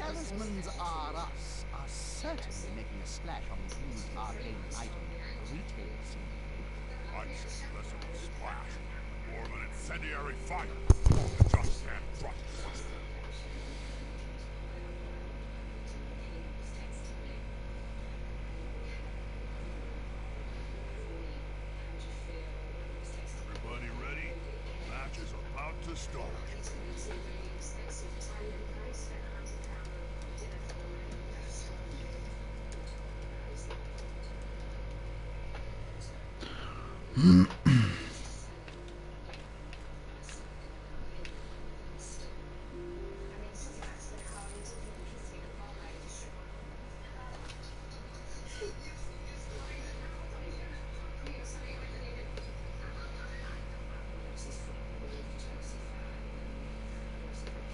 Talismans are us are certainly making a splash on the used arcane item retail scene. I'd say less of a splash, more of an incendiary fire. You just can't trust. Everybody ready? Match is about to start.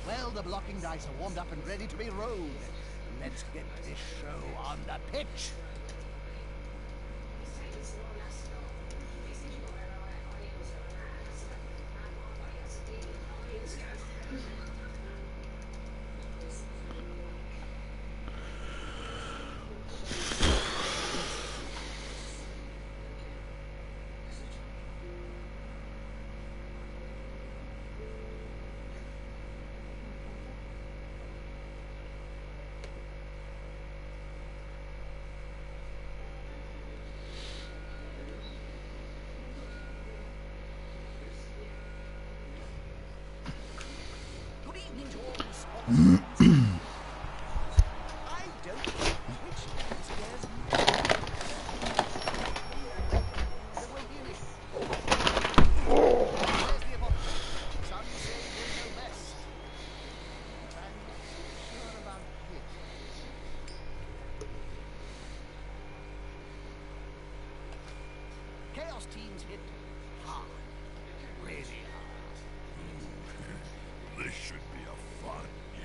Well, the blocking dice are warmed up and ready to be rolled. Let's get this show on the pitch. Chaos teams hit hard, really hard. This should be a fun game.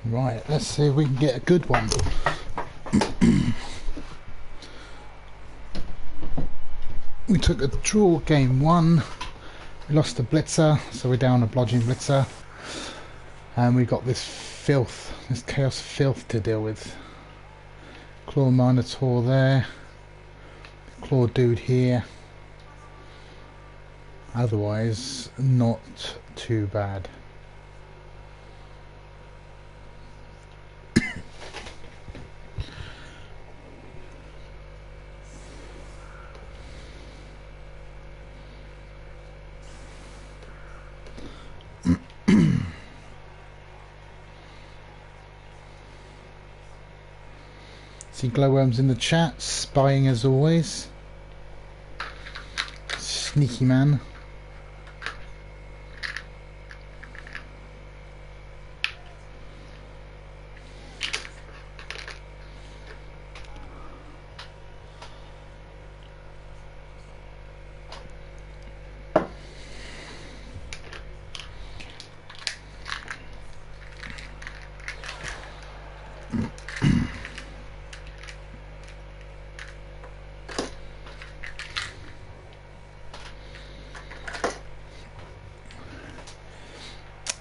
Right, let's see if we can get a good one. We took a draw game 1, we lost a blitzer, so we're down a blodging blitzer, and we got this filth, this chaos filth to deal with. Claw Minotaur there, Claw Dude here. Otherwise, not too bad. See Glowworms in the chat, spying as always. Sneaky man.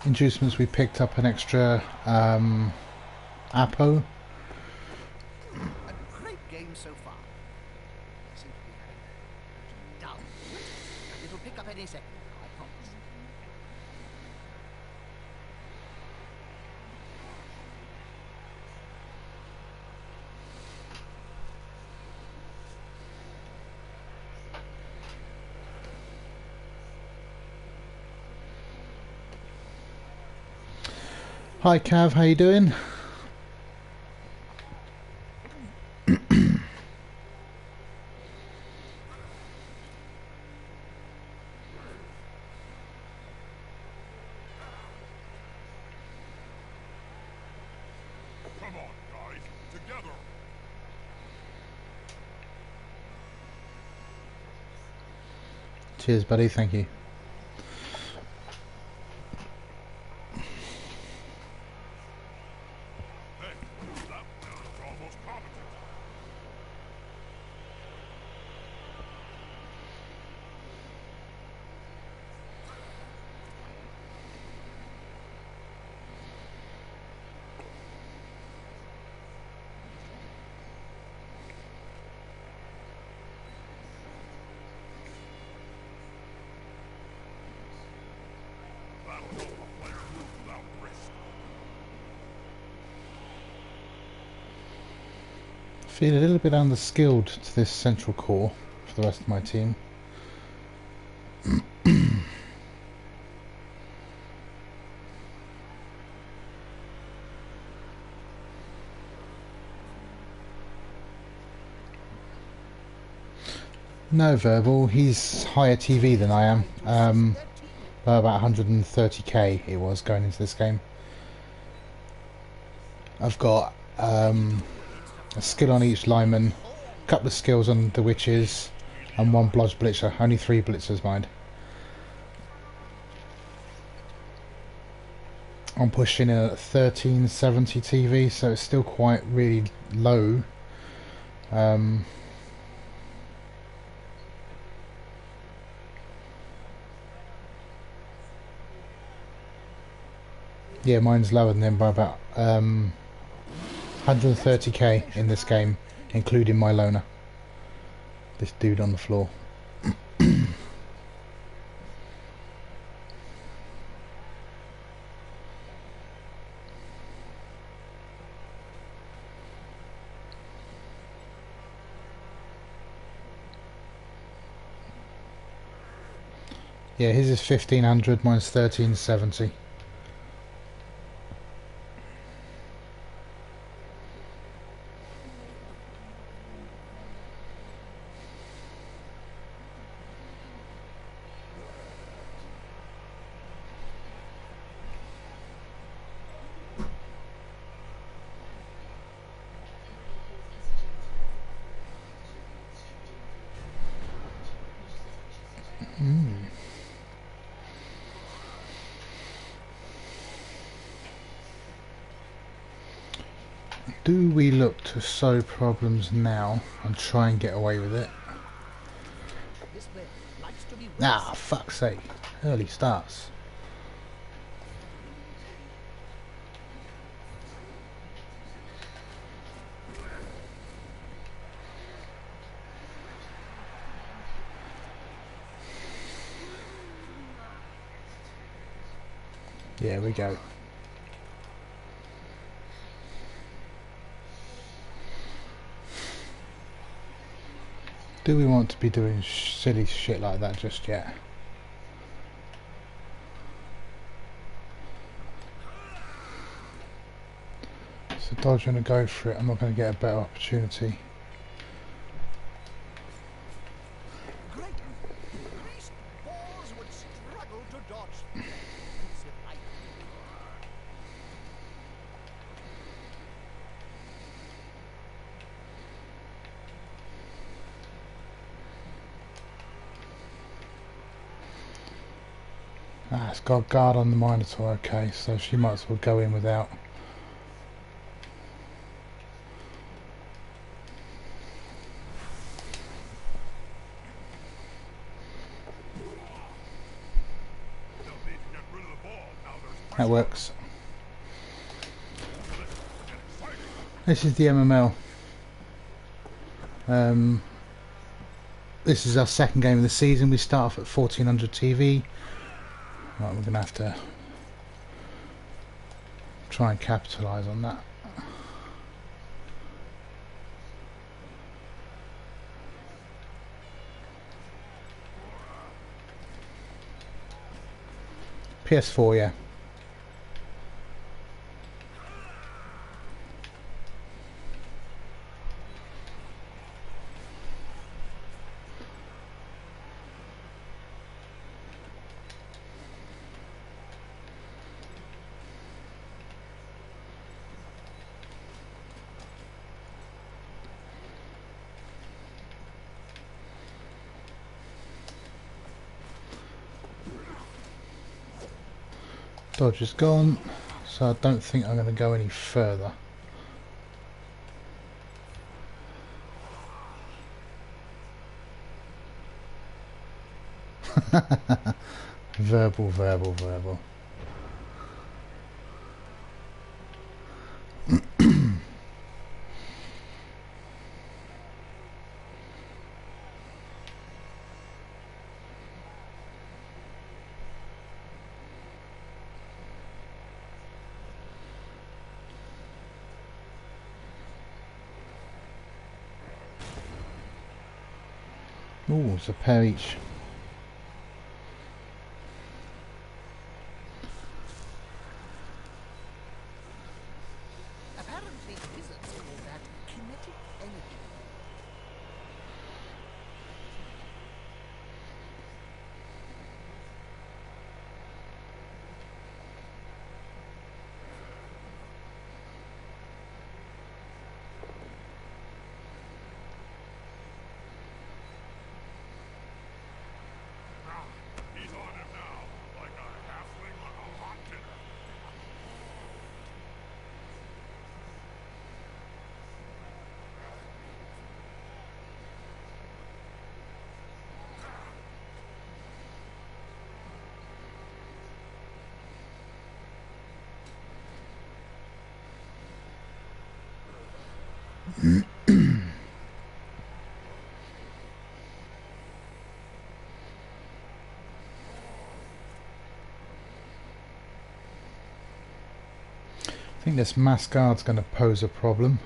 Inducements, we picked up an extra Apo. A great game so far. Seem to be having dull. It'll pick up any second, I promise. Hi Cav, how you doing? Come on, guys. Together. Cheers buddy, thank you. Hey, that was almost competent. That'll help a player move without risk. Feel a little bit underskilled to this central core for the rest of my team. No verbal, he's higher TV than I am. By about 130k it was going into this game. I've got a skill on each lineman, a couple of skills on the witches, and one blodge blitzer. Only 3 blitzers, mind. I'm pushing in at 1370 TV, so it's still quite really low. Yeah, mine's lower than him by about 130k in this game, including my loner. This dude on the floor. Yeah, his is 1500, mine's 1370. Do we look to sow problems now and try and get away with it? This player likes to be Ah, fuck's sake. Early starts. There we go. Do we want to be doing silly shit like that just yet? So Dodge going to go for it. I'm not going to get a better opportunity. great. Greased balls would struggle to dodge. Keeps it light. Ah, it's got guard on the Minotaur. Okay, so she might as well go in without. They'll need to get rid of the ball. Now there's That works. exciting. This is the MML. This is our second game of the season. We start off at 1400 TV. Right, we're going to have to try and capitalise on that. PS4, yeah. Dodge is gone, so I don't think I'm going to go any further. Verbal, verbal, verbal. Ooh, it's a pair each. Apparently, wizards call that kinetic energy. He's on him now, like a halfling on a hot dinner. I think this mass guard's going to pose a problem.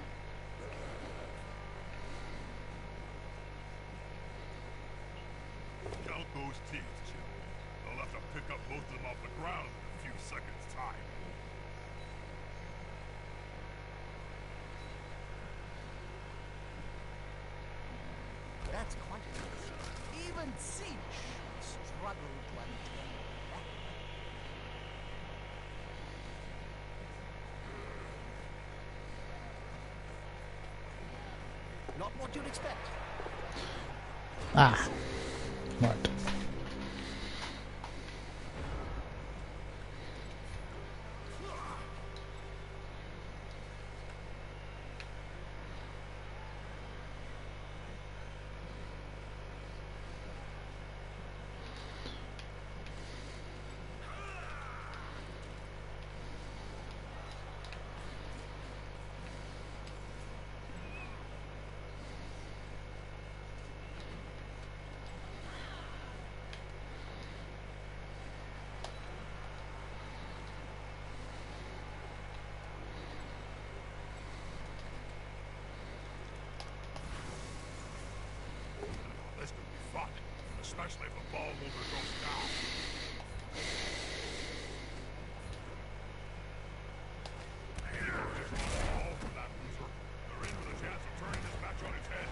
Count those teeth, Jim. They'll have to pick up both of them off the ground in a few seconds' time. That's quite a mess. Even Siege struggled to untangle that. Not what you'd expect. Ah, right. This could be fun, especially if the ball mover goes down. All for that loser. They're in with a chance of turning this match on its head.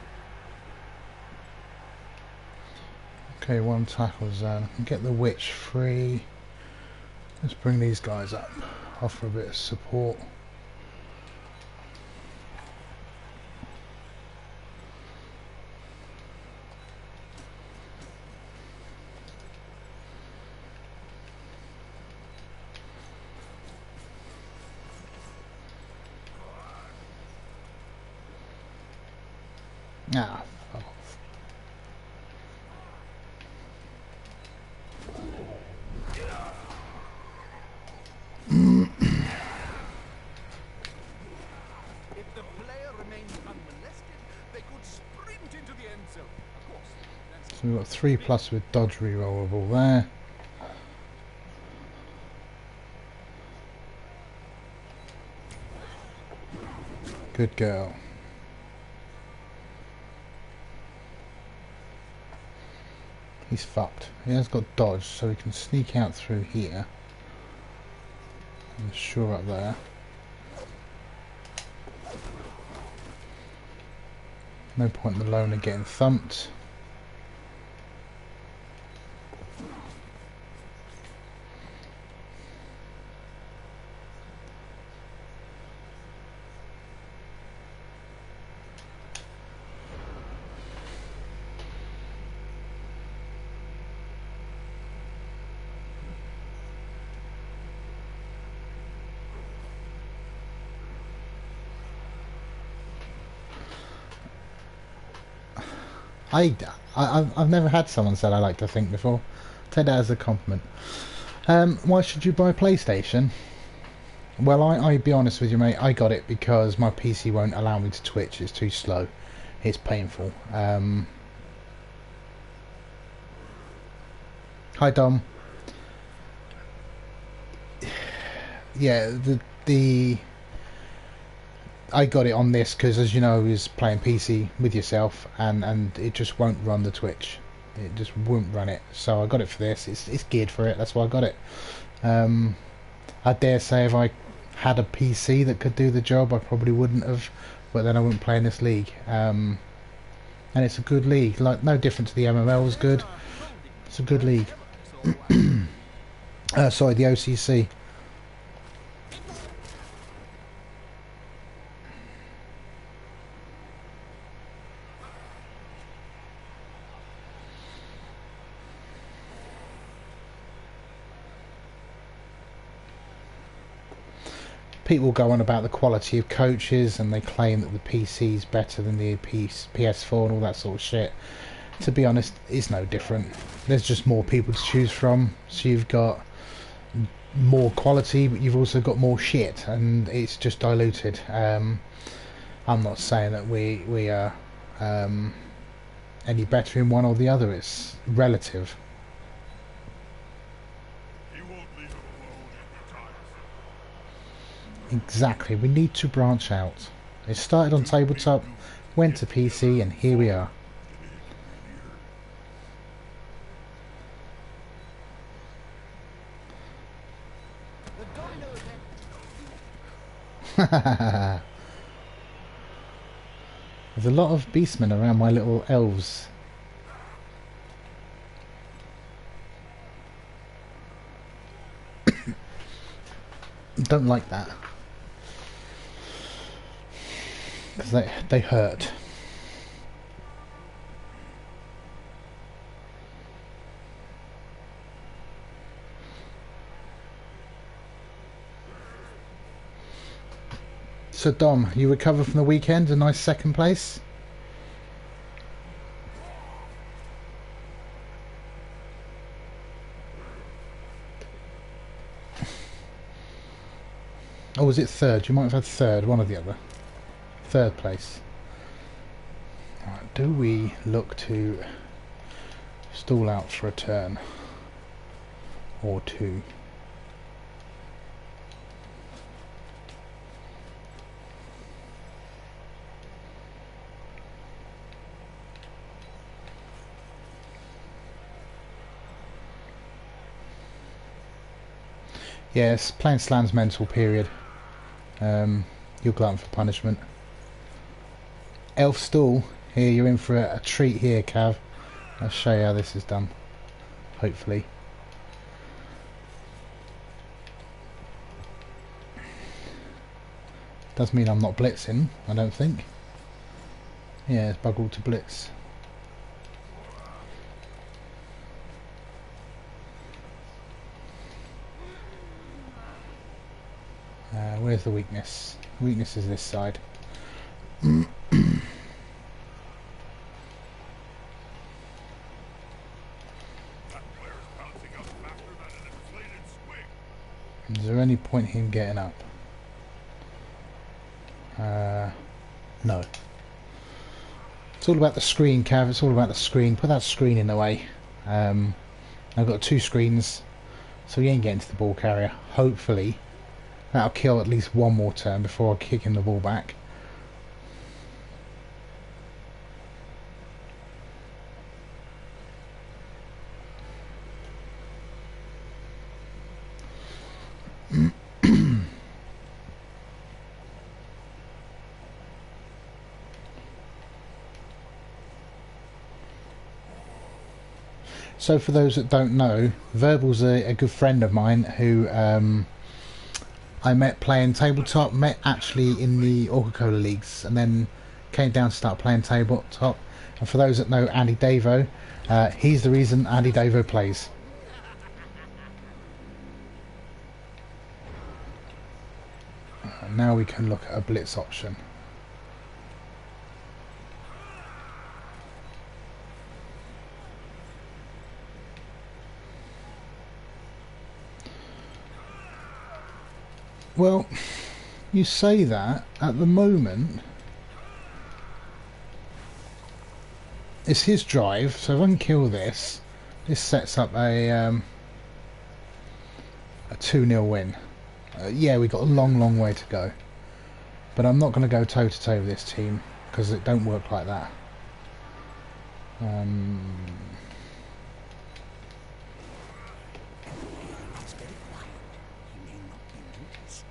Okay, one tackle zone. I can get the witch free. Let's bring these guys up. Offer a bit of support. Ah, fuck off. If the player remains unmolested, they could sprint into the end zone. Of course, that's So we've got 3+ with dodge rerollable there. Good girl. He's fucked. He has got dodge, so he can sneak out through here. And sure up there. No point in the loner getting thumped. I've never had someone say I like to think before. Take that as a compliment. Why should you buy a PlayStation? Well, I be honest with you, mate. I got it because my PC won't allow me to Twitch. It's too slow. It's painful. Hi, Dom. Yeah, the I got it on this because, as you know, I was playing PC with yourself, and it just won't run the Twitch. It just won't run it. So I got it for this. It's geared for it. That's why I got it. I dare say if I had a PC that could do the job, I probably wouldn't have. But then I wouldn't play in this league. And it's a good league. Like, no different to the MML was good. It's a good league. Sorry, the OCC. People go on about the quality of coaches and they claim that the PC is better than the PS4 and all that sort of shit. To be honest, it's no different. There's just more people to choose from, so you've got more quality, but you've also got more shit, and it's just diluted. I'm not saying that we are any better in one or the other. It's relative. Exactly, we need to branch out. It started on tabletop, went to PC, and here we are. There's a lot of beastmen around my little elves. Don't like that. Because they hurt. So Dom, you recover from the weekend, a nice second place? Or was it third? You might have had third, one or the other. Third place. Right, do we look to stall out for a turn or two? Yes, playing Slan's mental period. You're glutton for punishment. Elf stall, here you're in for a treat here, Cav. I'll show you how this is done. Hopefully. Does mean I'm not blitzing, I don't think. Yeah, it's buggled to blitz. Where's the weakness? The weakness is this side. Is there any point him getting up? No. It's all about the screen, Cav. It's all about the screen. Put that screen in the way. I've got two screens, so he ain't getting to the ball carrier. Hopefully. That'll kill at least one more turn before I kick him the ball back. So for those that don't know, Verbal's a good friend of mine who I met playing tabletop, met actually in the Orca-Cola leagues, and then came down to start playing tabletop. And for those that know Andy Davo, he's the reason Andy Davo plays. Now we can look at a blitz option. Well, you say that. At the moment, it's his drive, so if I can kill this, this sets up a 2-0 win. Yeah, we've got a long way to go. But I'm not going to go toe-to-toe with this team, because it don't work like that. It's very quiet. He may not be noticed.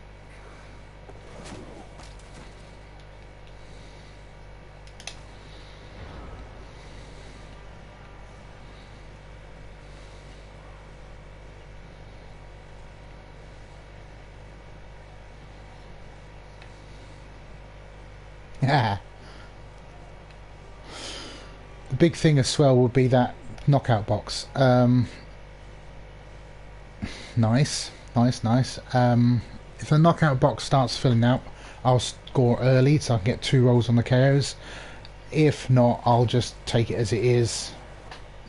Yeah. The big thing as well would be that knockout box. Nice. If the knockout box starts filling out, I'll score early so I can get 2 rolls on the KOs. If not, I'll just take it as it is.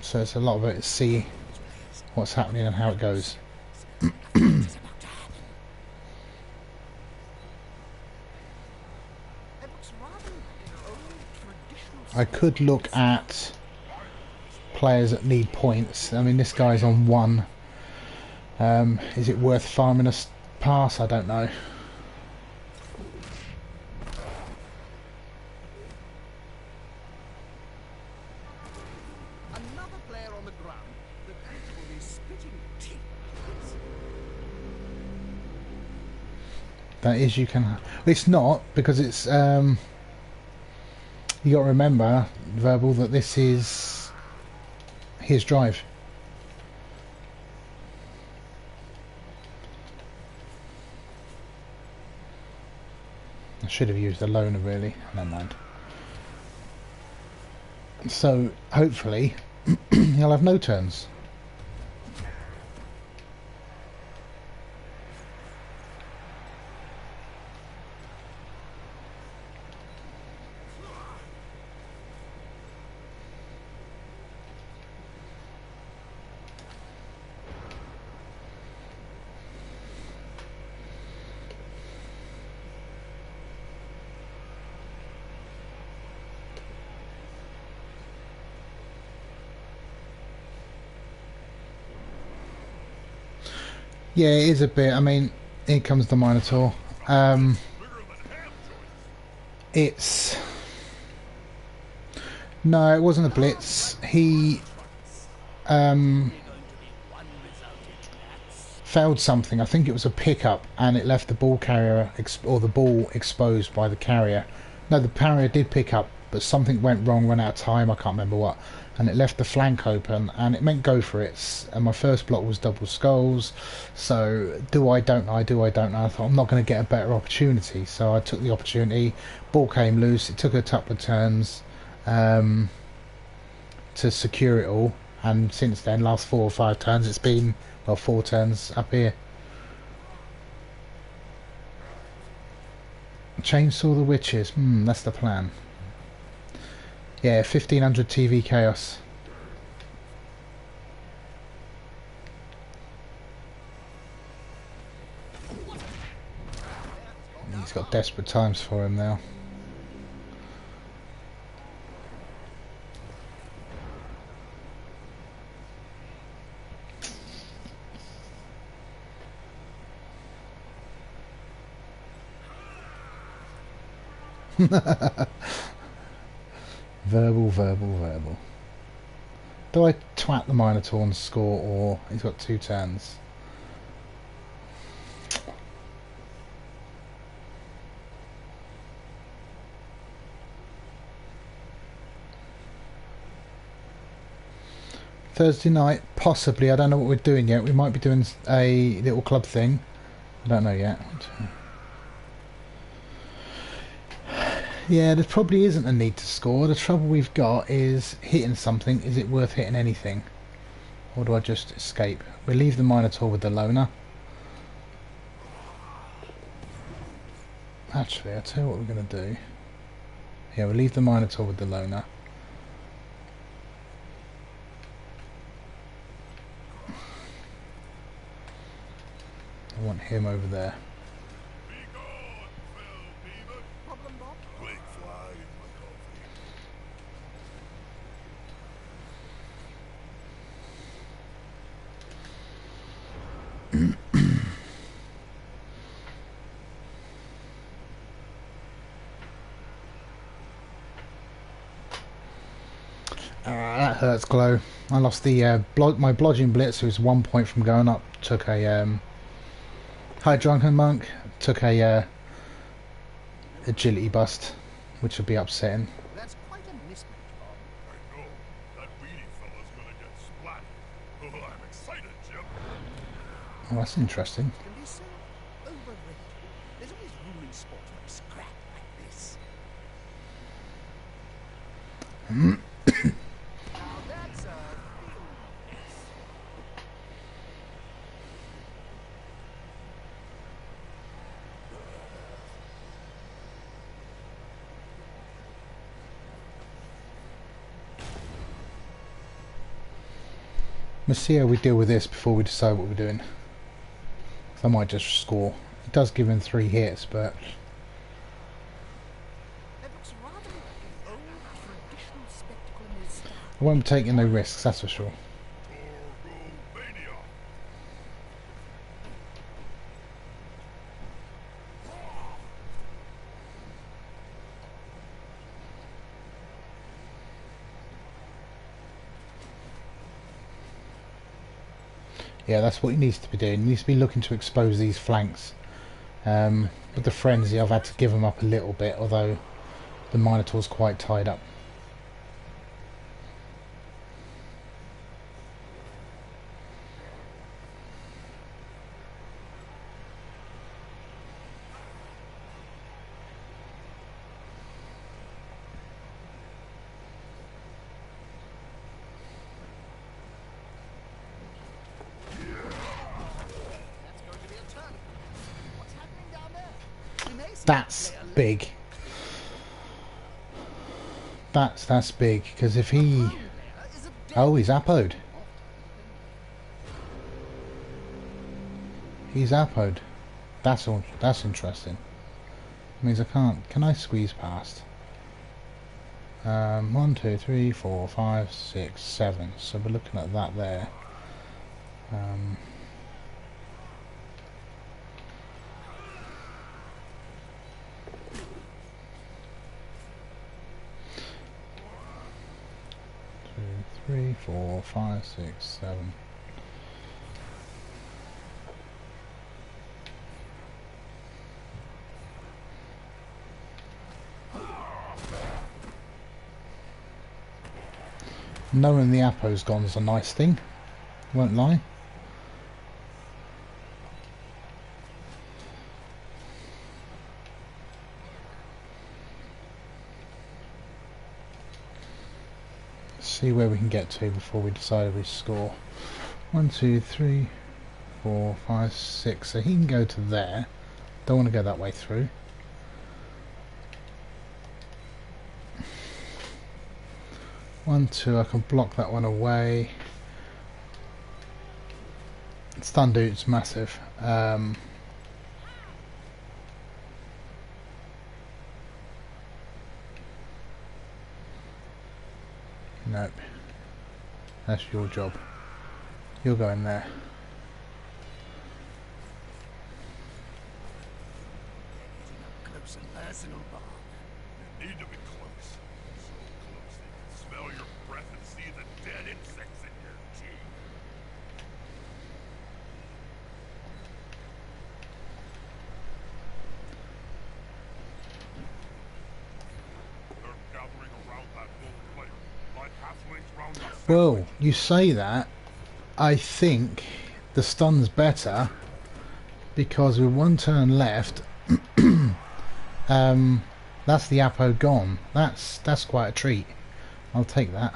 So it's a lot of it to see what's happening and how it goes. I could look at players that need points. I mean, this guy's on 1. Is it worth farming a pass? I don't know. Another player on the ground. The people is spitting teeth. That is, you can. It's not, because it's. You got to remember, Verbal, that this is his drive. I should have used the loner, really. Never mind. So hopefully he'll have no turns. Yeah, it is a bit. I mean, here comes the Minotaur. It's... No, it wasn't a blitz. He failed something. I think it was a pickup, and it left the ball carrier or the ball exposed by the carrier. No, the carrier did pick up, but something went wrong, ran out of time. I can't remember what, and it left the flank open, and it meant go for it. And my first block was double skulls. So don't know. I thought I'm not going to get a better opportunity, so I took the opportunity. Ball came loose. It took a couple of turns to secure it all, and since then, last 4 or 5 turns, it's been, well, 4 turns up here. Chainsaw the witches. That's the plan. Yeah, 1500 TV chaos. He's got desperate times for him now. Verbal. Do I twat the Minotaur and score, or he's got 2 turns? Thursday night, possibly. I don't know what we're doing yet. We might be doing a little club thing. I don't know yet. Yeah, there probably isn't a need to score. The trouble we've got is hitting something. Is it worth hitting anything? Or do I just escape? We leave the Minotaur with the loner. Actually, I'll tell you what we're going to do. Yeah, we'll leave the Minotaur with the loner. I want him over there. That hurts, Glow. I lost the my blodging blitz, who was 1 point from going up. Took a high drunken monk. Took a agility bust, which would be upsetting. That's quite a mismatch, Bob. I know. That weedy fella's gonna get splat. Oh, I'm excited, Jim. Oh, that's interesting. Can be so overrated. There's always room in sport for a scrap like this. Now that's a real mess. Let's see how we deal with this before we decide what we're doing. I might just score. It does give him 3 hits, but That looks rather like an old traditional spectacle in his style. I won't be taking no risks, that's for sure. Toromania. Yeah, that's what he needs to be doing. He needs to be looking to expose these flanks. With the frenzy, I've had to give him up a little bit, although the Minotaur's quite tied up. That's going to be a turn. What's happening down there? We may see That's a player big. That's big, because if he... player is a dead Oh, he's appoed. He's appoed. That's all. That's interesting. Means I can't... Can I squeeze past? 1, 2, 3, 4, 5, 6, 7. So we're looking at that there. Two, 3, 4, 5, 6, 7. Knowing the Apo's gone is a nice thing, won't lie. Let's see where we can get to before we decide if we score. 1, 2, 3, 4, 5, 6. So he can go to there. Don't want to go that way through. One, two, I can block that one away. Stun dude's massive. Nope. That's your job. You're going there. close and personal, Bob. You need to be close. So close they can smell your breath and see the dead insects in your tea. They're gathering around that old player, like halflings round the Well, you say that. I think the stun's better because with 1 turn left, that's the Apo gone. That's quite a treat. I'll take that.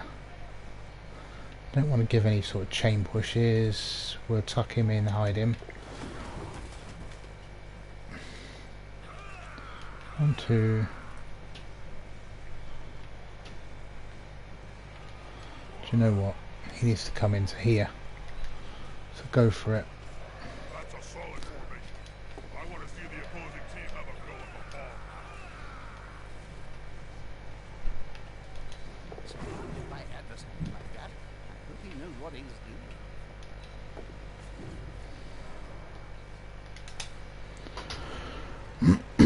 Don't want to give any sort of chain pushes. We'll tuck him in, hide him. 1, 2. Do you know what? He needs to come into here. So go for it. That's a solid formation. I want to see the opposing team have a go at the ball. So if my adversary like that, I hope he knows what he's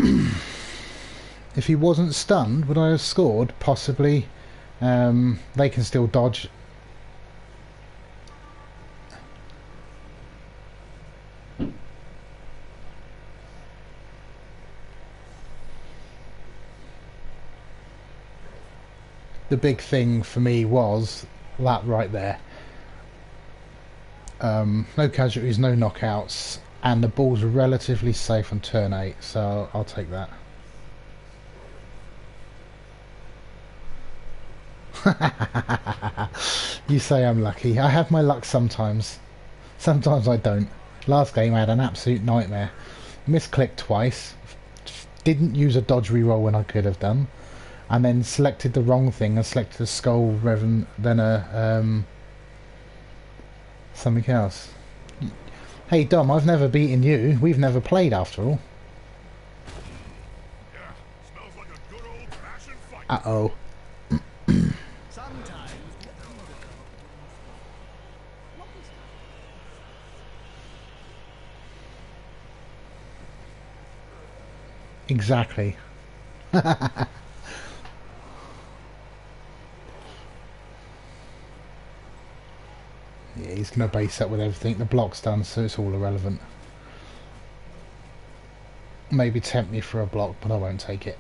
doing. If he wasn't stunned, would I have scored? Possibly. They can still dodge. The big thing for me was that right there. No casualties, no knockouts, and the ball's relatively safe on turn 8, so I'll take that. You say I'm lucky. I have my luck sometimes. Sometimes I don't. Last game I had an absolute nightmare. Misclicked twice. Didn't use a dodge reroll when I could have done. And then selected the wrong thing and selected a skull rather than a something else. Hey Dom, I've never beaten you. We've never played after all. Yeah, smells like a good old-fashioned fight. Uh-oh. Sometimes the Exactly. Yeah, he's going to base up with everything. The block's done, so it's all irrelevant. Maybe tempt me for a block, but I won't take it.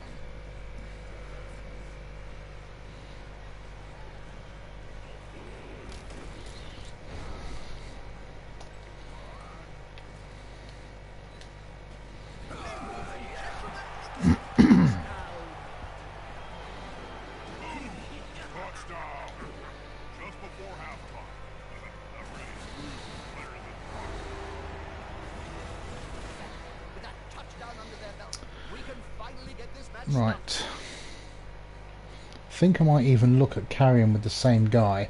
Touchdown! Just before halftime. That really screws players in front. with that touchdown under their belt, we can finally get this match Right. started. I think I might even look at carrying with the same guy.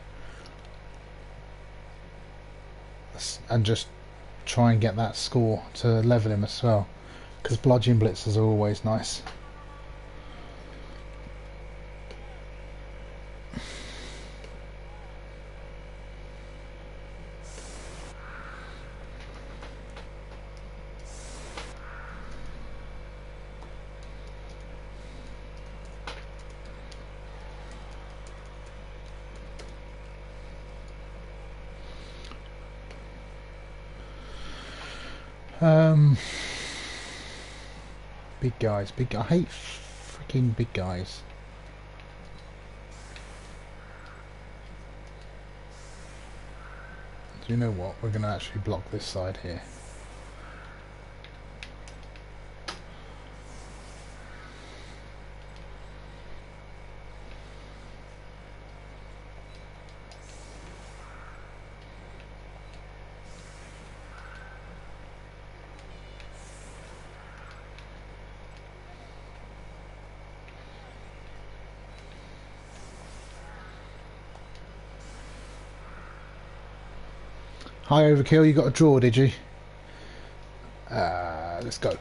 And just try and get that score to level him as well. Because bludgeon blitzers are always nice. Big guys, I hate freaking big guys. Do you know what? We're going to actually block this side here. Hi Overkill, you got a draw, did you? Let's go.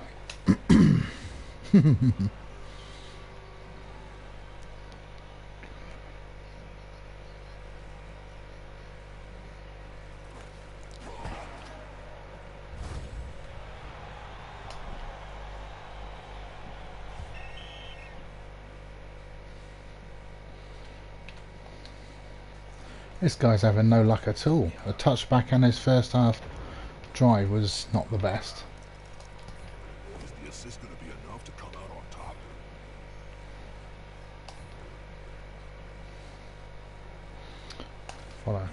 This guy's having no luck at all. A touchback and his first half drive was not the best. Is the assist going to be enough to come out on top? Follow.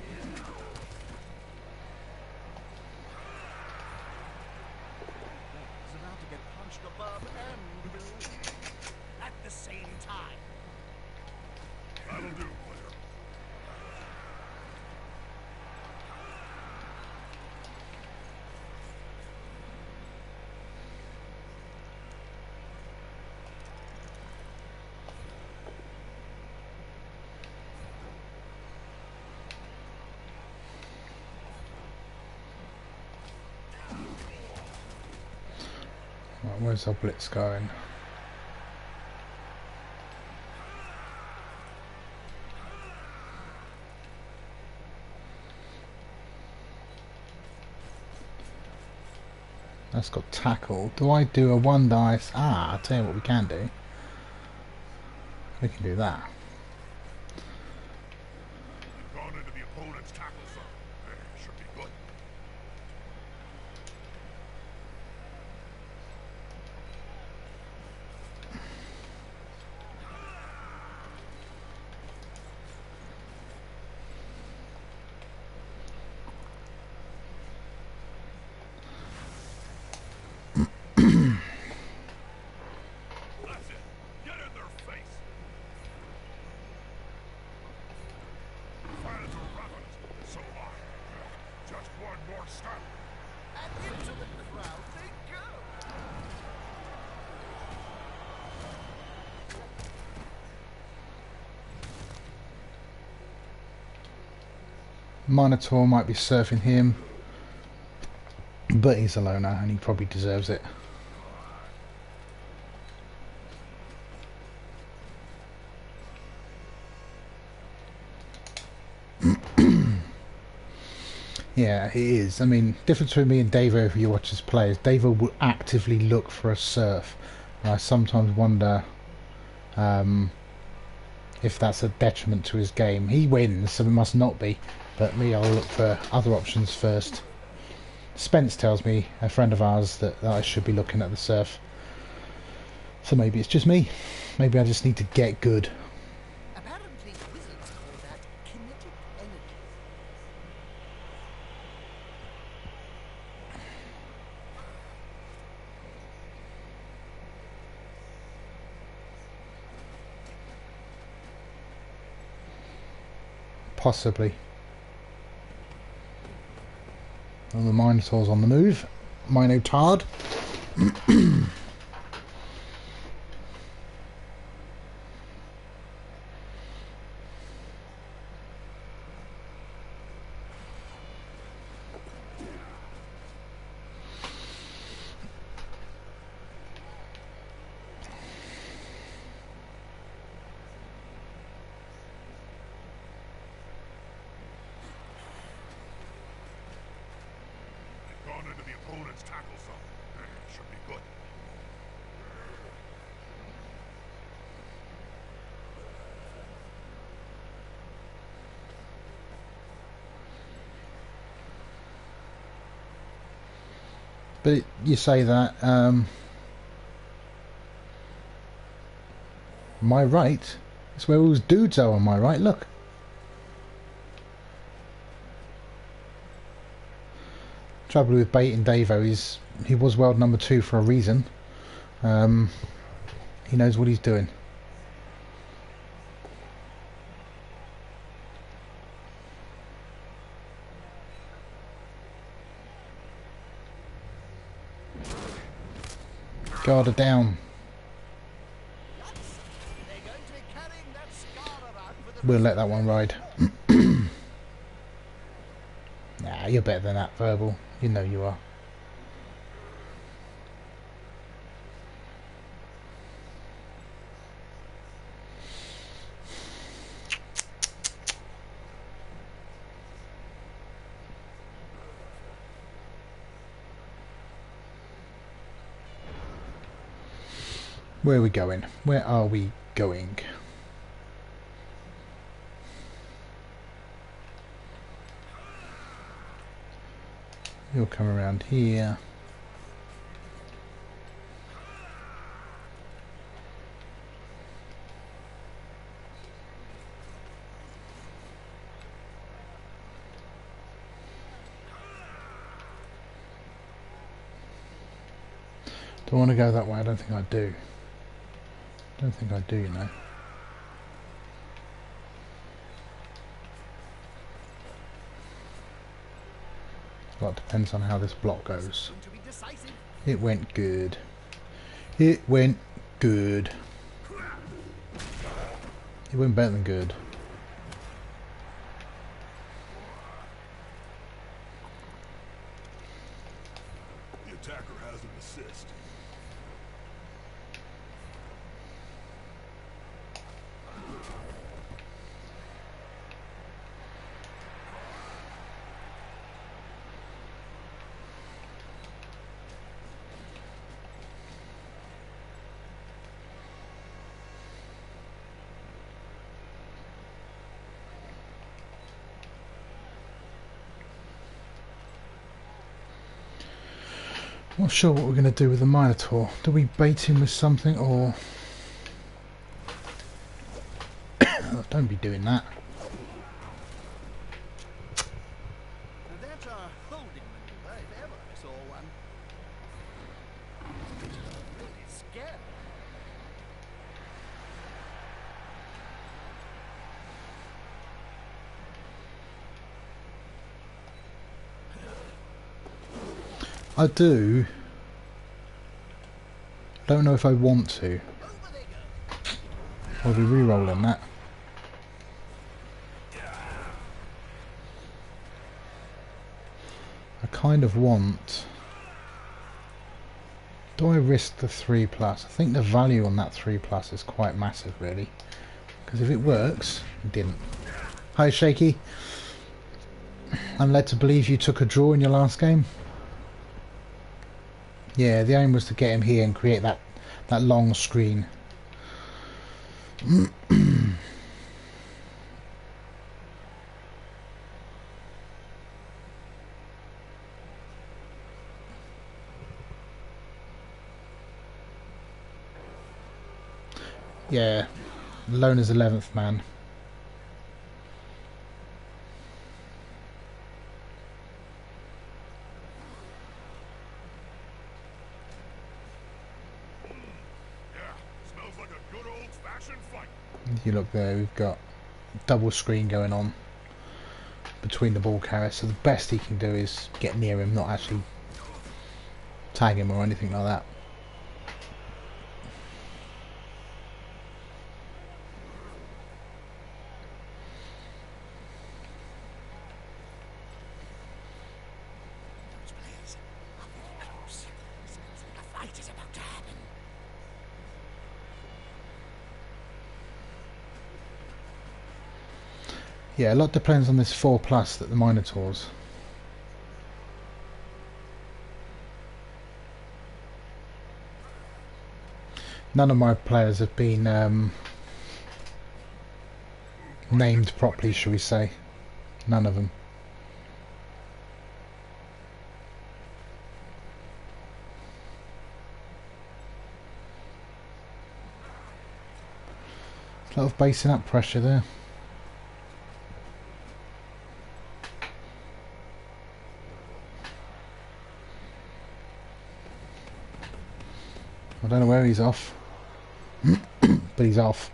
He's about to get punched above and below at the same time. That'll do, player. Right, where's our blitz going? That's got tackle. Do I do a one dice? Ah, I'll tell you what we can do. We can do that. opponent's tackle zone. Should be good. That's it. Get in their face. Fire to ravenous. So hot. Just one more step. And into the crowd they go. Minotaur might be surfing him, but he's a loner and he probably deserves it. Yeah, he is. I mean, difference between me and Davo, if you watch his plays, Davo will actively look for a surf. And I sometimes wonder if that's a detriment to his game. He wins, so it must not be. But me, I'll look for other options first. Spence tells me, a friend of ours, that I should be looking at the surf. So maybe it's just me. Maybe I just need to get good. Apparently, wizards call that kinetic energy. Possibly. And the Minotaur's on the move. Minotard. Gone into the opponent's tackle zone. Should be good. But you say that, my right, it's where all those dudes are on my right, look. Trouble with baiting Davo is he was world number 2 for a reason. He knows what he's doing. Guard her down. They're going to be carrying that scar around for the We'll let that one ride. Nah, you're better than that, Verbal. You know you are. Where are we going? Where are we going? You'll come around here. Do I want to go that way? I don't think I do. Don't think I do, you know. Well, it depends on how this block goes. to be decisive. It went good. It went good. It went better than good. The attacker has an assist. Not sure what we're going to do with the Minotaur. Do we bait him with something or... Oh, don't be doing that. Now that's our holding maneuver, if ever I saw one. Really scary. I do. Don't know if I want to. Over they go. I'll be re-rolling that. I kind of want... Do I risk the 3+? I think the value on that 3+ is quite massive, really. Because if it works... It didn't. Hi, Shaky. I'm led to believe you took a draw in your last game. Yeah, the aim was to get him here and create that long screen. Yeah, lone as 11th man. Smells like a good old-fashioned fight. You look there, we've got double screen going on between the ball carriers, so the best he can do is get near him, not actually tag him or anything like that. Those players are very close. Sounds like a fight is about to happen. Yeah, a lot depends on this 4+ that the Minotaurs. None of my players have been named properly, shall we say. None of them. A lot of basing up pressure there. I don't know where he's off, but he's off.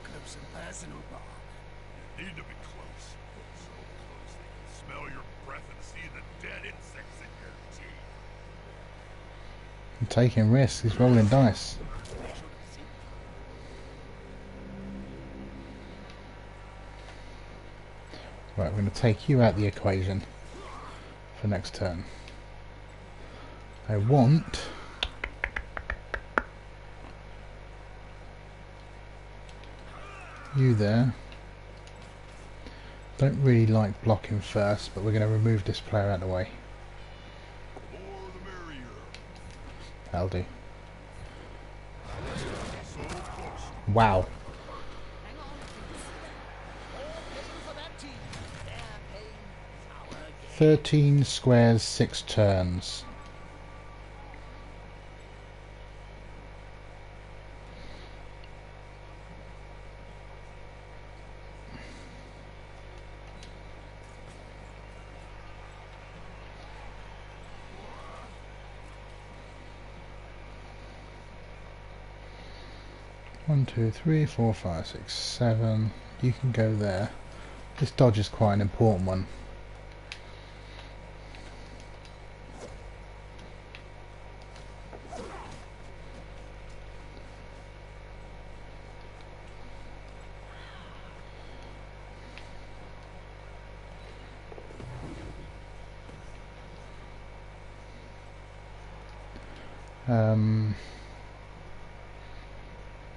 Close and personal, Bob. You need to be close. So close they can smell your breath and see the dead insects in your teeth. I'm taking risks, he's rolling dice. Right, we're going to take you out the equation for next turn. I want you there. Don't really like blocking first, but we're going to remove this player out of the way. The more the merrier. That'll do. So close. Wow. Hang on. All pain for that team. Their pain is our gain. 13 squares, 6 turns. One, two, three, four, five, six, 7. You can go there. This dodge is quite an important one.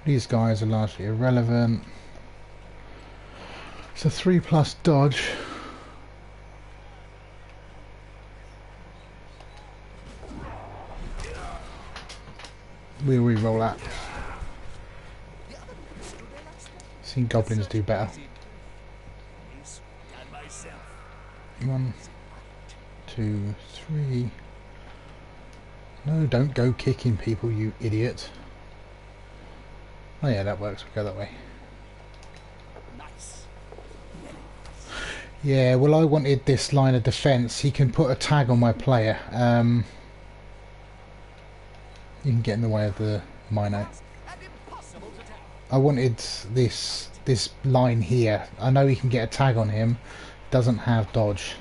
These guys are largely irrelevant. It's a 3+ dodge. We'll re-roll that. Seen goblins do better. 1, 2, 3. No, don't go kicking people, you idiot. Oh yeah, that works. We'll go that way. Nice. Yeah, well, I wanted this line of defence. He can put a tag on my player. You can get in the way of the Mino. I wanted this line here. I know he can get a tag on him. Doesn't have dodge.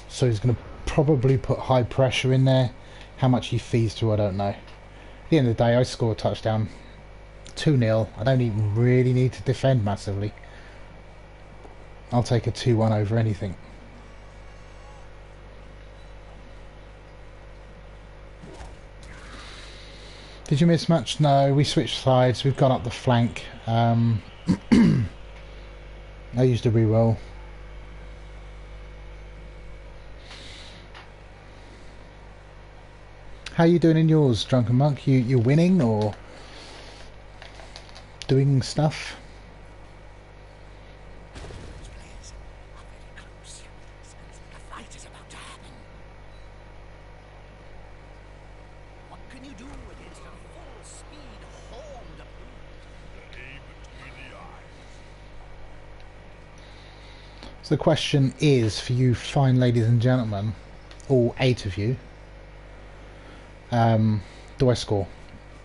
So he's going to probably put high pressure in there. How much he feeds to, I don't know. At the end of the day, I score a touchdown. 2-0. I don't even really need to defend massively. I'll take a 2-1 over anything. Did you miss much? No, we switched sides. We've gone up the flank. I used a reroll. How you doing in yours, Drunken Monk? You winning or doing stuff? So the question is for you fine ladies and gentlemen, all 8 of you, do I score?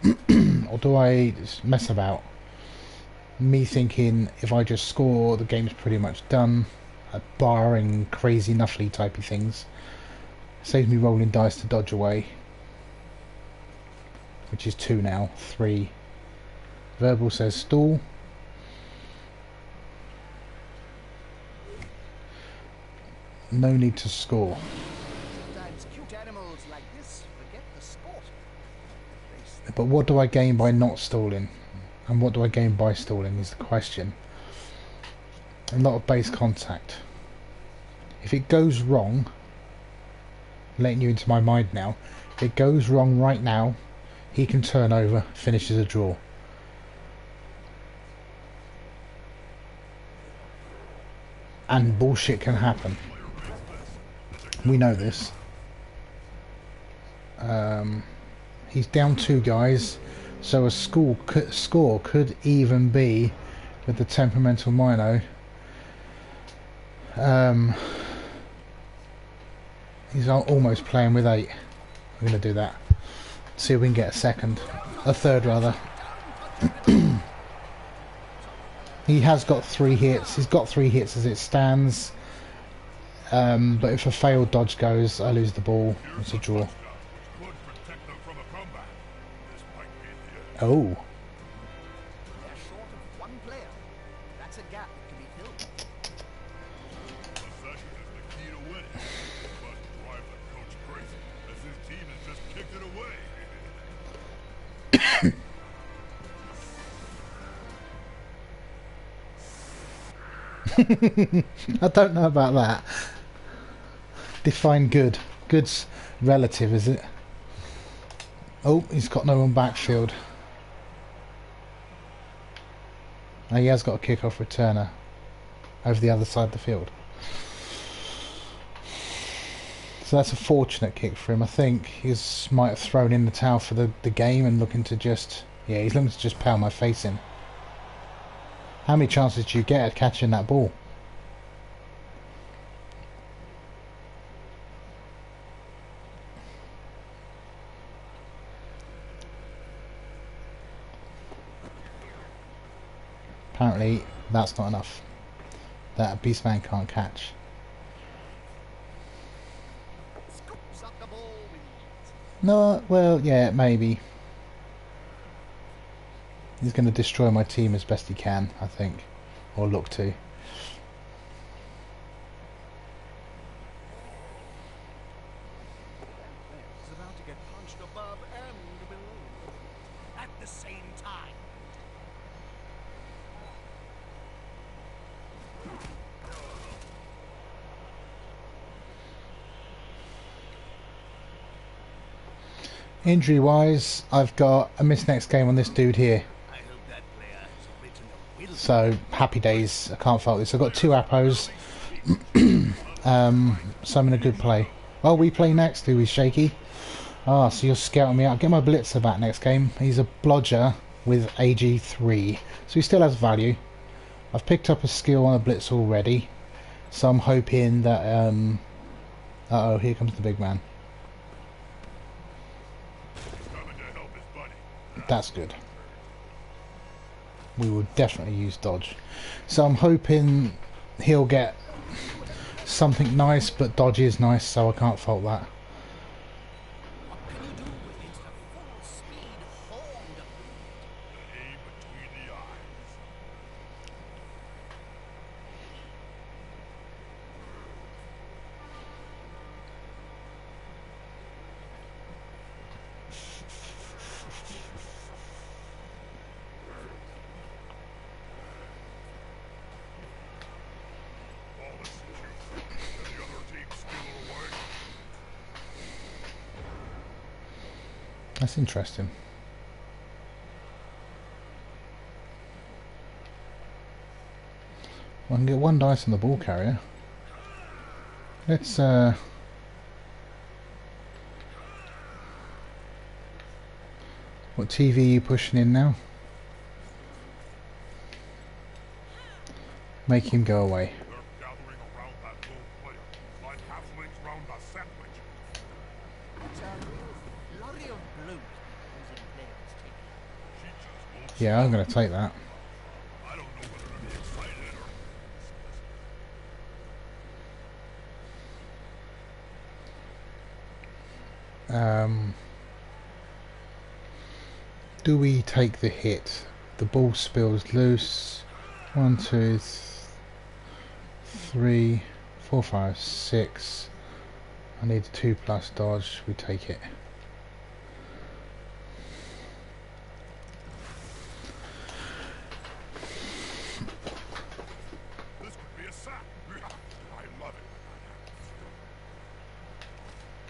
Or do I just mess about? Me thinking if I just score, the game's pretty much done, barring crazy nuffly typey things. Saves me rolling dice to dodge away, which is 2 now, 3. Verbal says stall. No need to score. Sometimes cute animals like this forget the sport. But what do I gain by not stalling? And what do I gain by stalling is the question. A lot of base contact. If it goes wrong, letting you into my mind now, if it goes wrong right now, he can turn over, finishes a draw. And bullshit can happen. We know this. He's down 2 guys, so a score could even be with the temperamental Mino. He's almost playing with 8. I'm going to do that. See if we can get a third rather. He has got 3 hits. He's got 3 hits as it stands. But if a failed dodge goes, I lose the ball. It's a draw. Oh. They're short of 1 player. That's a gap that can be filled. Possession is the key to winning. But drive the coach crazy, as his team has just kicked it away. I don't know about that. Define good. Good's relative, is it? Oh, he's got no one backfield. Oh, he has got a kick-off returner over the other side of the field. So that's a fortunate kick for him. I think he might have thrown in the towel for the game and looking to just... Yeah, he's looking to just pound my face in. How many chances do you get at catching that ball? Apparently that's not enough. That Beastman can't catch. Scoops up the ball with ease. No, well, yeah, maybe. He's going to destroy my team as best he can, I think. Or look to. Is about to get punched above and below at the same time. Injury wise, I've got a miss next game on this dude here. I hope that player has written a will. So, happy days. I can't fault this. I've got 2 appos. So I'm in a good play. Oh, we play next, do we, Shaky? Ah, so you're scouting me out. Get my blitzer back next game. He's a blodger with AG3. So he still has value. I've picked up a skill on a blitz already. So I'm hoping that... uh-oh, here comes the big man. Coming to help his buddy. That's good. We will definitely use dodge. So I'm hoping he'll get something nice, but dodge is nice, so I can't fault that. What can you do against a full-speed horned The aim between the eyes. All this is you. And the other team steal away. That's interesting. I can get one dice on the ball carrier. Let's what TV are you pushing in now? Make him go away. They're gathering around that lone player, like halflings round a sandwich. It's a real flurry of blows opposing players take. She just won't Yeah, I'm going to take that. I don't know whether to be excited or... Do we take the hit? The ball spills loose. 1, 2, 3, 4, 5, 6. I need a 2+ dodge. We take it. This could be a sack. I love it.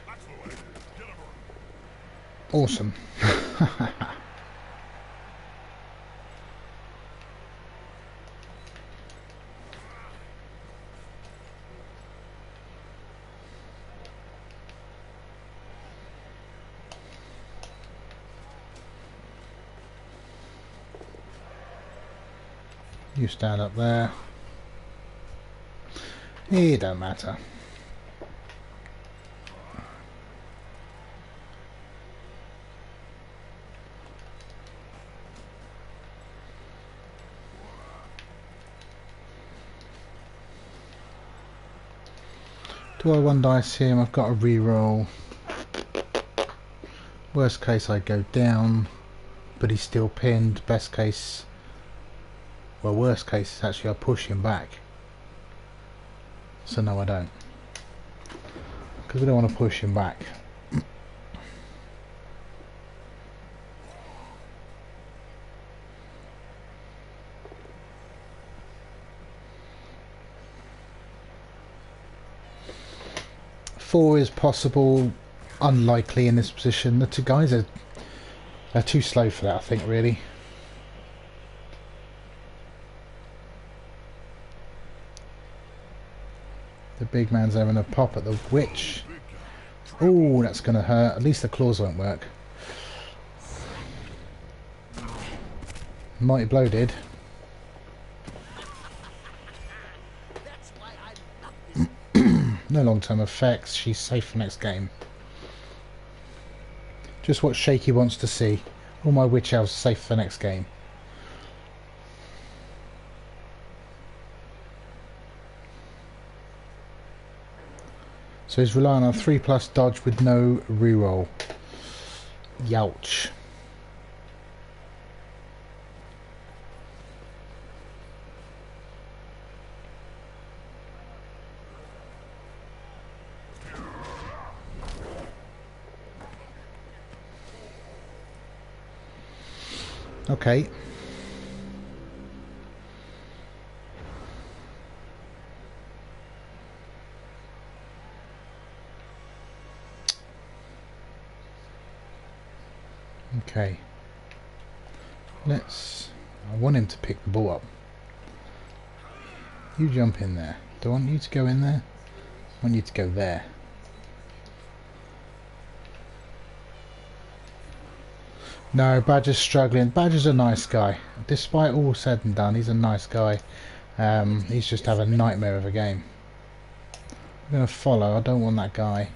That's the way. Get him around. Awesome. You stand up there. It don't matter. Do I one dice him? I've got a reroll. Worst case I go down, but he's still pinned. Best case, well, worst case is actually I push him back. So no, I don't, because we don't want to push him back. Four is possible, unlikely in this position. The two guys are too slow for that, I think, really. The big man's having a pop at the witch. Oh, that's going to hurt. At least the claws won't work. Mighty blow did. That's why I love this. No long-term effects. She's safe for next game. Just what Shaky wants to see. All my witch elves safe for next game. So he's relying on 3+ dodge with no reroll. Youch. Okay. Okay. I want him to pick the ball up. You jump in there. Do I want you to go in there? I need to go there. No, Badger's struggling. Badger's a nice guy. Despite all said and done, he's a nice guy. He's just having a nightmare of a game. I'm going to follow. I don't want that guy.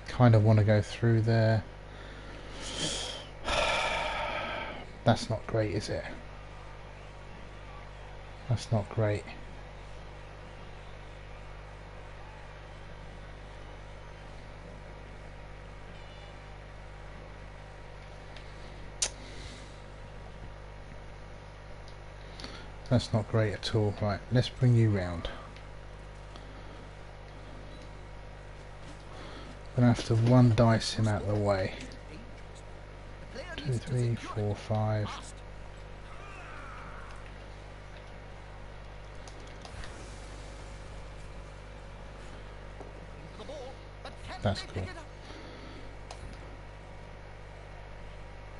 Kind of want to go through there. That's not great, is it? That's not great. That's not great at all. Right, let's bring you round. I'm gonna have to one dice him out of the way. 2, 3, 4, 5. That's cool.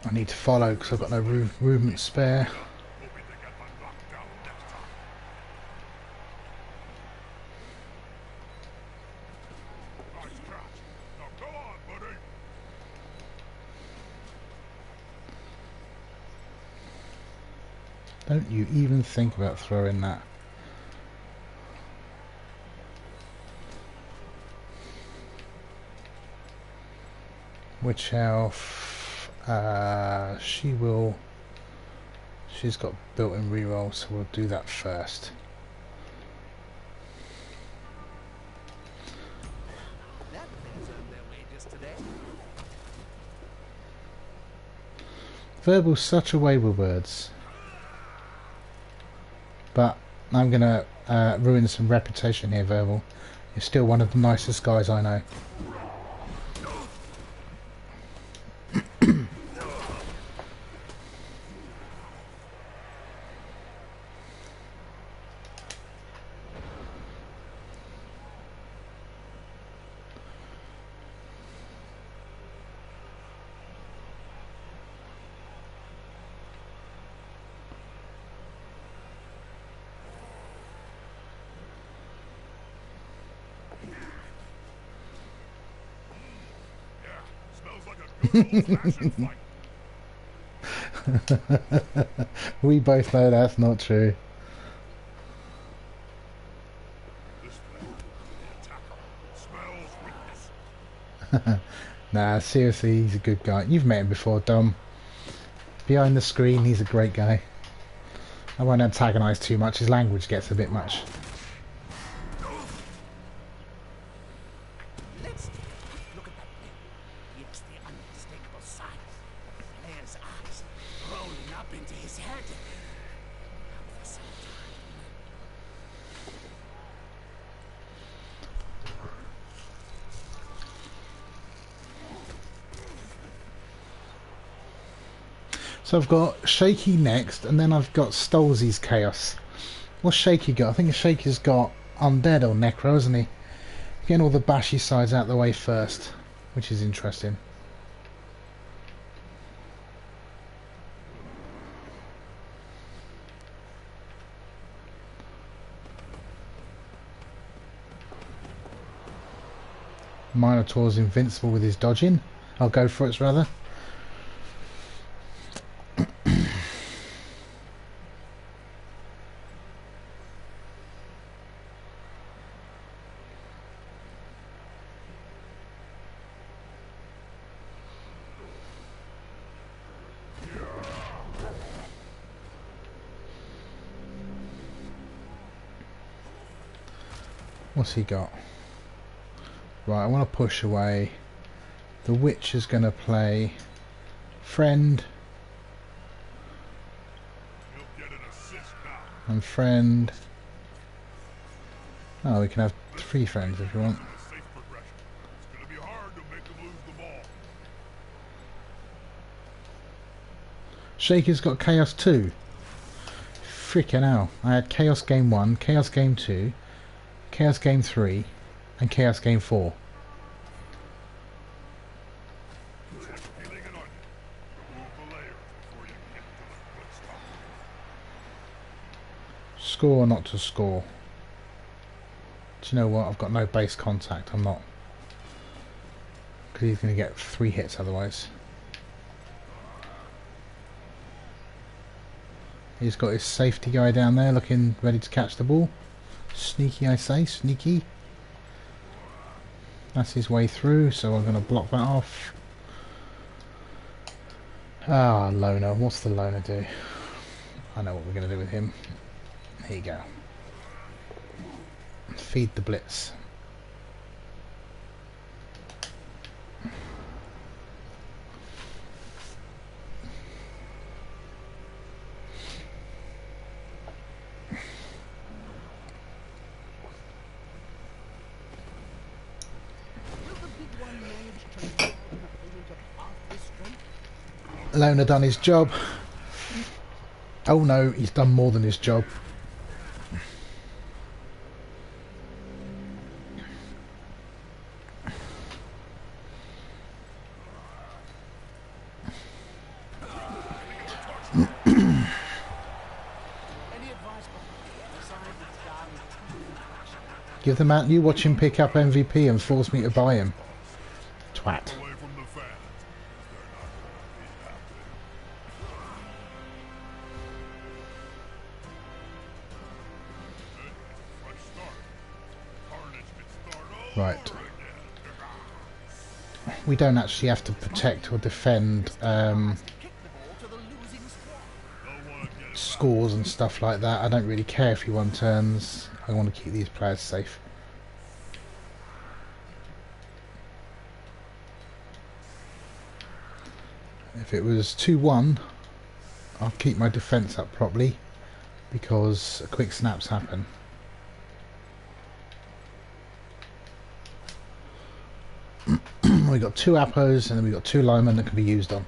I need to follow because I've got no movement spare. Hoping to get my knockdown next time. Nice catch. Now go on, buddy. Don't you even think about throwing that. Which elf? She's got built-in reroll, so we'll do that first. Verbal's such a way with words. But I'm gonna ruin some reputation here, Verbal. You're still one of the nicest guys I know. We both know that's not true. This way, the attacker smells weakness. Nah, seriously, he's a good guy. You've met him before, Dom. Behind the screen, he's a great guy. I won't antagonise too much, his language gets a bit much. Let's take a quick look at that thing. It's the unmistakable sign. The player's eyes rolling up into his head. Now for some time. So I've got Shaky next, and then I've got Stolzy's Chaos. What's Shaky got? I think Shaky's got Undead or Necro, hasn't he? Getting all the bashy sides out of the way first, which is interesting. Minotaur's invincible with his dodging. I'll go for it, rather. What's he got? Right, I want to push away. The witch is going to play friend You'll get an assist now. and friend. Oh, we can have 3 friends if you want. A safe progression. It's gonna be hard to make them lose the ball. Shaker's got Chaos 2. Freaking hell. I had Chaos Game 1, Chaos Game 2, Chaos Game 3, and Chaos Game 4. Peeling an onion. Move the layers before you get to the good stuff. Score or not to score? Do you know what? I've got no base contact. I'm not. Because he's going to get 3 hits otherwise. He's got his safety guy down there looking ready to catch the ball. Sneaky, I say. Sneaky. That's his way through, so I'm going to block that off. Ah, loner. What's the loner do? I know what we're going to do with him. Here you go. Feed the blitz. Loner done his job. Oh no, he's done more than his job. Give the man you watch him pick up MVP and force me to buy him. Twat. Away from the fans. Right. We don't actually have to protect or defend scores and stuff like that. I don't really care if you won turns. I want to keep these players safe. If it was 2-1, I'll keep my defence up properly because quick snaps happen. We got 2 appos and then we got 2 linemen that can be used on.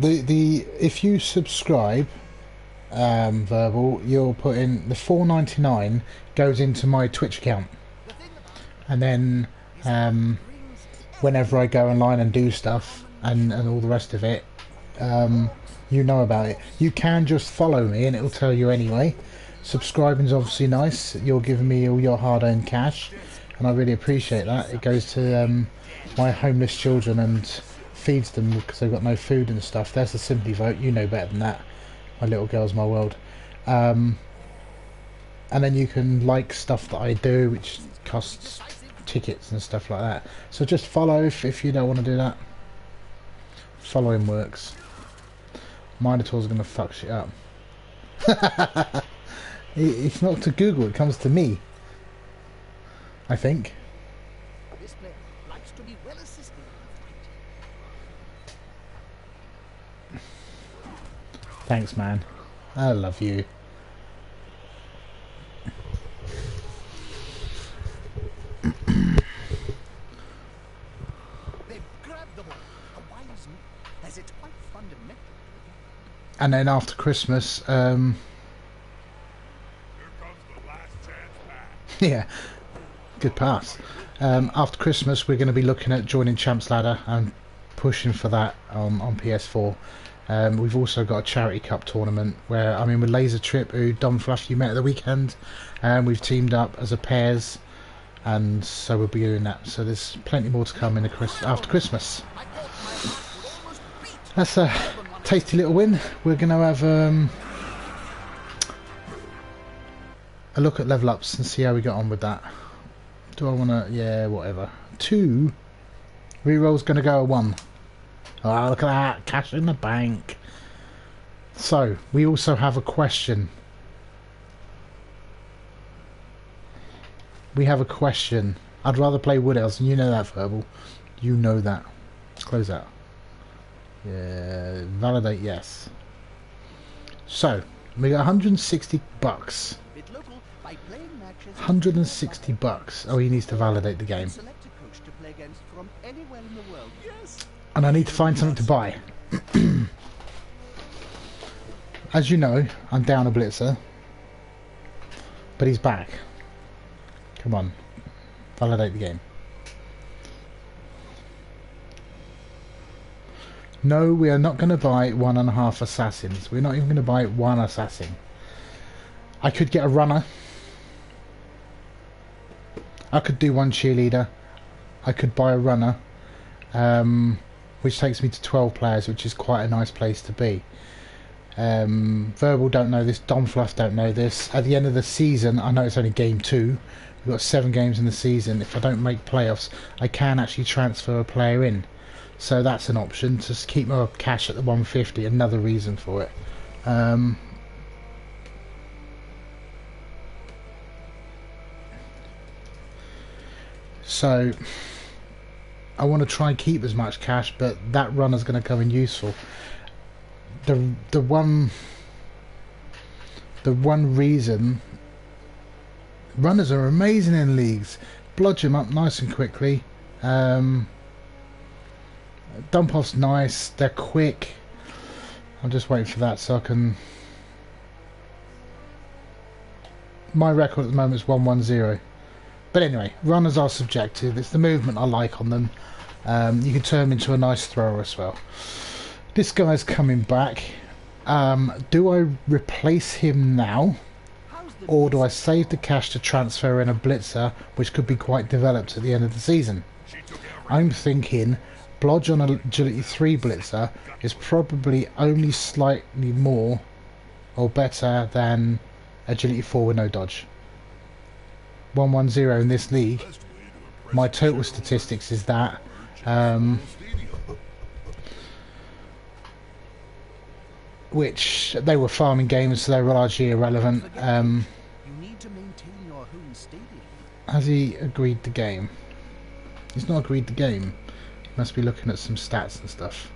If you subscribe, Verbal, you'll put in the $4.99 goes into my Twitch account, and then whenever I go online and do stuff and all the rest of it, you know about it. You can just follow me and it'll tell you anyway. Subscribing's obviously nice. You're giving me all your hard-earned cash, and I really appreciate that. It goes to my homeless children and feeds them because they've got no food and stuff. There's the Simply Vote. You know better than that. My little girl's my world. And then you can like stuff that I do, which costs tickets and stuff like that. So just follow if you don't want to do that. Following works. Minotaur's going to fuck shit up. It's not to Google, it comes to me, I think. This player likes to be well assisted. Thanks, man. I love you. They've grabbed the ball. A wise move, as it's quite fundamental. And then after Christmas, Here comes the last chance pass. yeah, good pass. After Christmas, we're going to be looking at joining Champs Ladder and pushing for that on PS4. We've also got a charity cup tournament where I'm in with Laser Trip, who Dom Fluff you met at the weekend, and we've teamed up as a pairs, and so we'll be doing that. So there's plenty more to come in after Christmas. That's tasty little win. We're going to have a look at level ups and see how we got on with that. Do I want to... yeah, whatever. 2 reroll's going to go at 1. Oh, look at that. Cash in the bank. So, we also have a question. We have a question. I'd rather play Wood Elves, and you know that, Verbal. You know that. Close that. Yeah, validate yes. So, we got 160 bucks. 160 bucks. Oh, he needs to validate the game. And I need to find something to buy. As you know, I'm down a blitzer. But he's back. Come on. Validate the game. No, we are not going to buy 1.5 assassins. We're not even going to buy 1 assassin. I could get a runner. I could do 1 cheerleader. I could buy a runner. Which takes me to 12 players, which is quite a nice place to be. Verbal don't know this. Dom Fluff don't know this. At the end of the season, I know it's only game 2. We've got 7 games in the season. If I don't make playoffs, I can actually transfer a player in. So that's an option to keep my cash at the 150. Another reason for it. So I want to try and keep as much cash, but that runner's going to come in useful. The one reason, runners are amazing in leagues. Blodge them up nice and quickly. Dump off's nice. They're quick. I'm just waiting for that so I can. My record at the moment is 110. But anyway, runners are subjective. It's the movement I like on them. You can turn them into a nice thrower as well. This guy's coming back. Do I replace him now? Or do I save the cash to transfer in a blitzer, which could be quite developed at the end of the season? I'm thinking Blodge on an Agility 3 blitzer is probably only slightly more or better than Agility 4 with no dodge. 110 in this league. My total statistics is that. Which they were farming games, so they were largely irrelevant. Has he agreed the game? He's not agreed the game. He must be looking at some stats and stuff.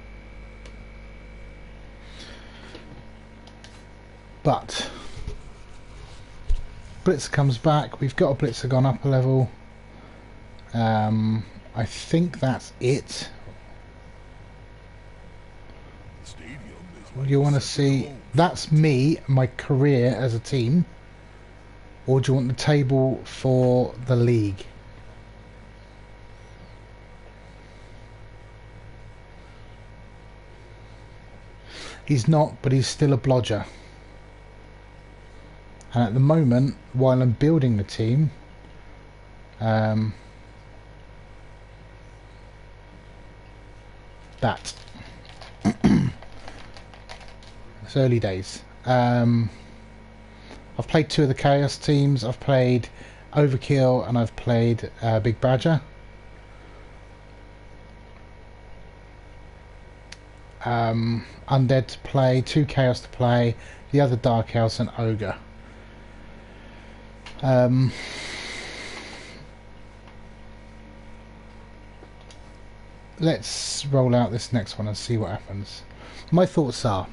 But Blitzer comes back. We've got a Blitzer gone up a level. I think that's it. You want to see that's me, my career as a team, or do you want the table for the league? He's not, but he's still a blodger. And at the moment, while I'm building the team, that it's early days. I've played 2 of the Chaos teams. I've played Overkill and I've played Big Badger. Undead to play, 2 Chaos to play, the other Dark Elves and Ogre. Let's roll out this next one and see what happens. My thoughts are,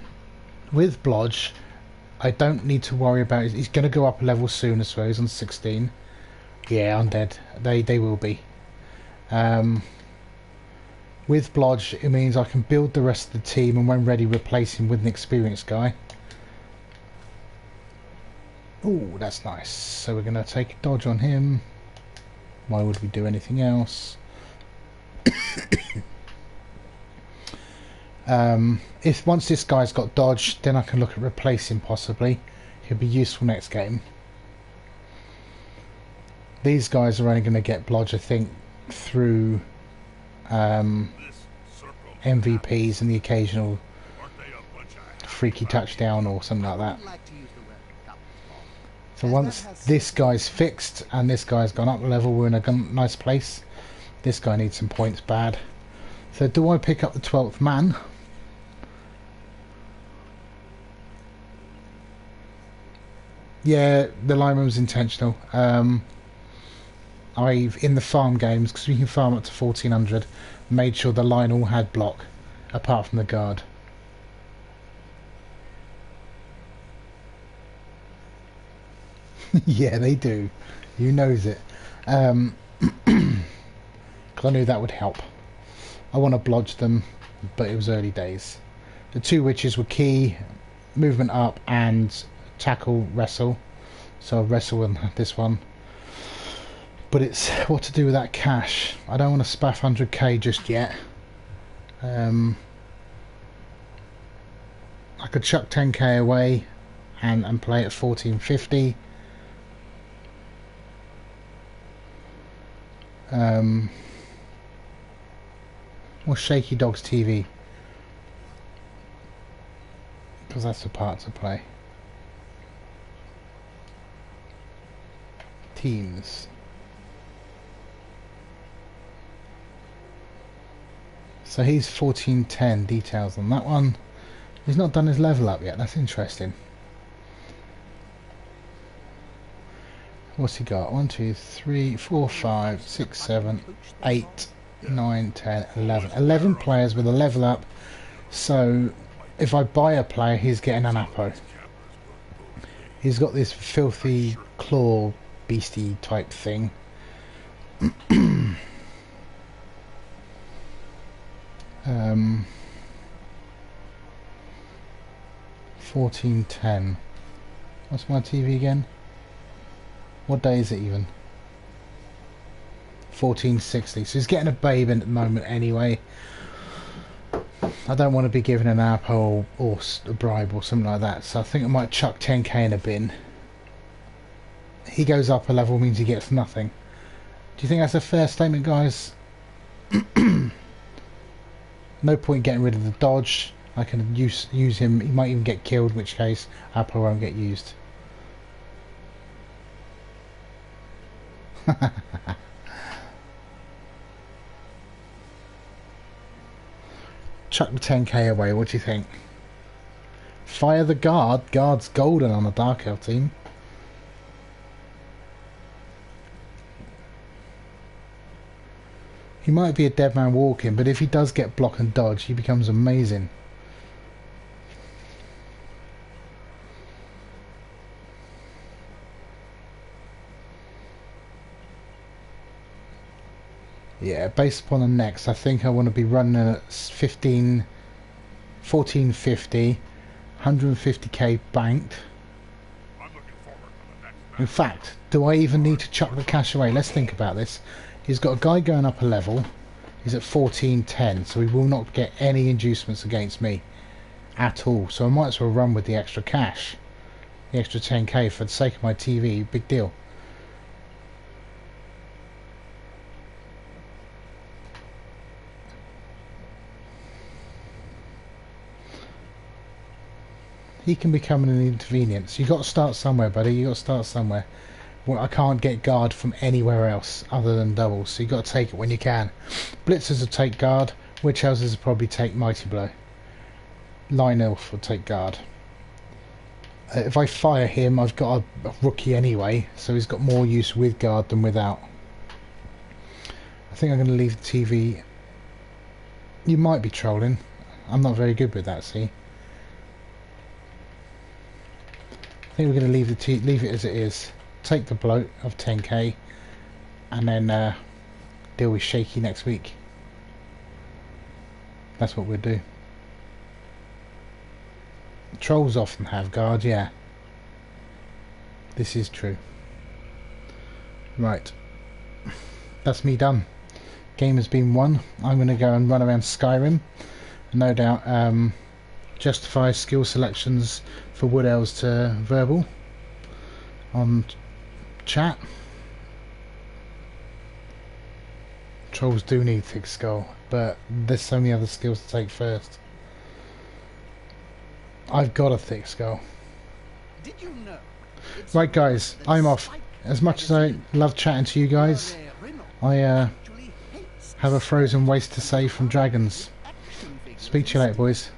with Blodge, I don't need to worry about it. He's going to go up a level soon, I suppose, on 16. Yeah, Undead. They will be. With Blodge, it means I can build the rest of the team and when ready replace him with an experienced guy. Ooh, that's nice. So we're going to take a dodge on him. Why would we do anything else? If once this guy's got dodge, then I can look at replacing possibly. He'll be useful next game. These guys are only going to get Blodge, I think, through MVPs and the occasional freaky touchdown or something like that. I'd like to use the word double ball. So once this guy's fixed and this guy's gone up a level, we're in a nice place. This guy needs some points bad. So do I pick up the 12th man? Yeah, the lineman was intentional. I've, in the farm games, because we can farm up to 1400, made sure the line all had block, apart from the guard. Yeah, they do. You knows it. 'Cause I knew that would help. I want to blodge them, but it was early days. The two witches were key, movement up and tackle wrestle. So I'll wrestle in this one. But it's what to do with that cash. I don't want to spaff 100k just yet. I could chuck 10k away and play at 1450. Or Shaky Dog's TV, because that's the part to play. Teams. So he's 1410 details on that one. He's not done his level up yet. That's interesting. What's he got? 1, 2, 3, 4, 5, 6, 7, 8, 9, 10, 11. 11 players with a level up. So if I buy a player, he's getting an Apo. He's got this filthy claw beastie type thing. 1410. What's my TV again? What day is it even? 1460. So he's getting a babe in at the moment anyway. I don't want to be giving an apple or a bribe or something like that. So I think I might chuck 10k in a bin. He goes up a level, means he gets nothing. Do you think that's a fair statement, guys? No point getting rid of the dodge. I can use him. He might even get killed, in which case Apple won't get used. Chuck the 10k away. What do you think? Fire the guard. Guard's golden on the Dark Elf team. He might be a dead man walking, but if he does get block and dodge, he becomes amazing. Yeah, based upon the next, I think I want to be running at 1450, 150k banked. In fact, do I even need to chuck the cash away? Let's think about this. He's got a guy going up a level. He's at 1410, so he will not get any inducements against me at all. So I might as well run with the extra cash, the extra 10k for the sake of my TV. Big deal. He can become an inconvenience. You got to start somewhere, buddy. You got to start somewhere. Well, I can't get guard from anywhere else other than doubles, so you got to take it when you can. Blitzers will take guard. Witch houses will probably take mighty blow. Line elf will take guard. If I fire him, I've got a rookie anyway, so he's got more use with guard than without. I think I'm going to leave the TV. You might be trolling. I'm not very good with that. See. I think we're going to leave it as it is. Take the bloat of 10k and then deal with Shaky next week. That's what we'll do. Trolls often have guard, yeah. This is true. Right. That's me done. Game has been won. I'm going to go and run around Skyrim. No doubt justify skill selections for Wood Elves to verbal on chat. Trolls do need thick skull, but there's so many other skills to take first. I've got a thick skull. Did you know? It's Right guys, I'm off. As much as I love chatting to you guys, I actually hates have a frozen waste to save from dragons. action figures. Speak to you later, boys.